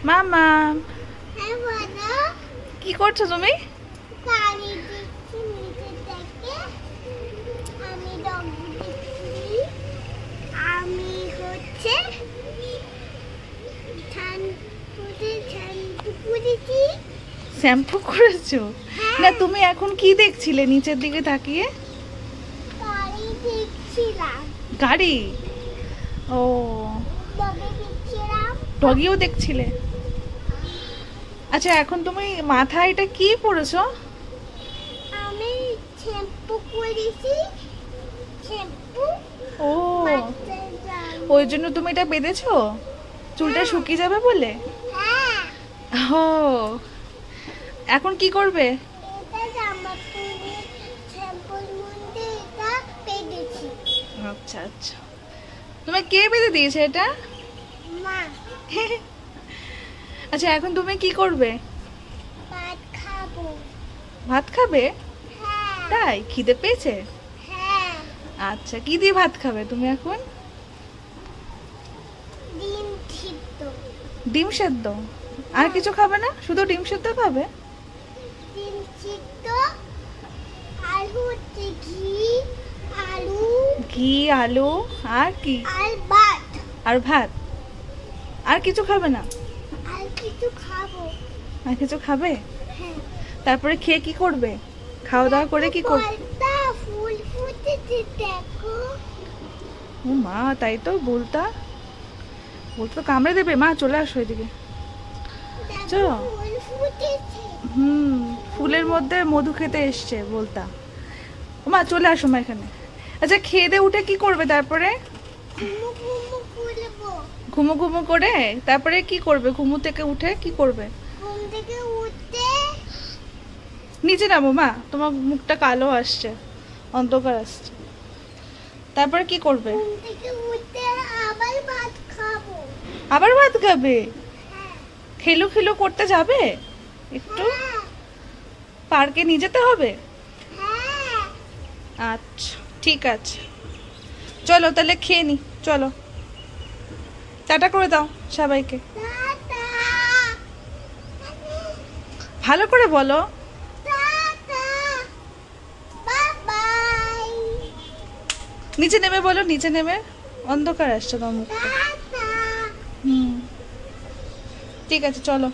মামা কি করছো তুমি? শ্যাম্পু করেছো? না তুমি এখন কি দেখছিলে নিচের দিকে তাকিয়ে? গাড়ি। ও ডগিও দেখছিলে। আচ্ছা এখন তুমি মাথায় এটা কি পরেছো? আমি শ্যাম্পু করেছি। ও ওই জন্য তুমি এটা বেঁধেছো চুলটা শুকিয়ে যাবে বলে? ও এখন কি করবে? আচ্ছা আচ্ছা তুমি কে বেঁধে দিয়েছে এটা? মা। আচ্ছা এখন তুমি কি করবে? ভাত খাবো। ভাত খাবে? হ্যাঁ। তাই খিদে পেয়েছে? হ্যাঁ। আচ্ছা কি দিয়ে ভাত খাবে তুমি এখন? ডিম সিদ্ধ। ডিম সেদ্ধ? আর কিছু খাবে না? শুধু ডিম সেদ্ধ খাবে? ডিম সিদ্ধ আর হচ্ছে ঘি আলু। ঘি আলু আর কি? আর ভাত। আর ভাত? আর কিছু খাবে না? আর কিছু খাবো। আর কিছু খাবে? হ্যাঁ। তারপরে খেয়ে কি করবে? খাওয়া দাওয়া করে কি করবে? ফুল ফুটেছে দেখো। ও মা তাই তো বলতো কামড়ে দেবে। মা চলে আসো এদিকে। চলো। ফুল ফুটেছে। ফুলের মধ্যে মধু খেতে এসছে বলতা। ও মা চলে আসো মা এখানে। আচ্ছা খেয়ে দিয়ে উঠে কি করবে তারপরে? ঘুমু ঘুমু করবো। ঘুমো ঘুমো করে তারপরে কি করবে? ঘুমু থেকে উঠে কি করবে? ঘুম থেকে উঠে নিচে নামো মা, তোমার মুখটা কালো আসছে, অন্ধকার আসছে। তারপরে কি করবে? ঘুম থেকে উঠে আবার ভাত খাবো। আবার ভাত খাবে? হ্যাঁ। খেলু খেলু করতে যাবে একটু? হ্যাঁ। পার্কে নিয়ে যেতে হবে? হ্যাঁ। আচ্ছা ঠিক আছে, চলো তাহলে খেয়ে নি। চলো টাটা করে দাও সবাইকে। টাটা। ভালো করে বলো। টাটা। Bye bye. নিচে নেমে বলো, নিচে নেমে। অন্ধকার আসছে তোমার মুখটা। টাটা। ঠিক আছে চলো।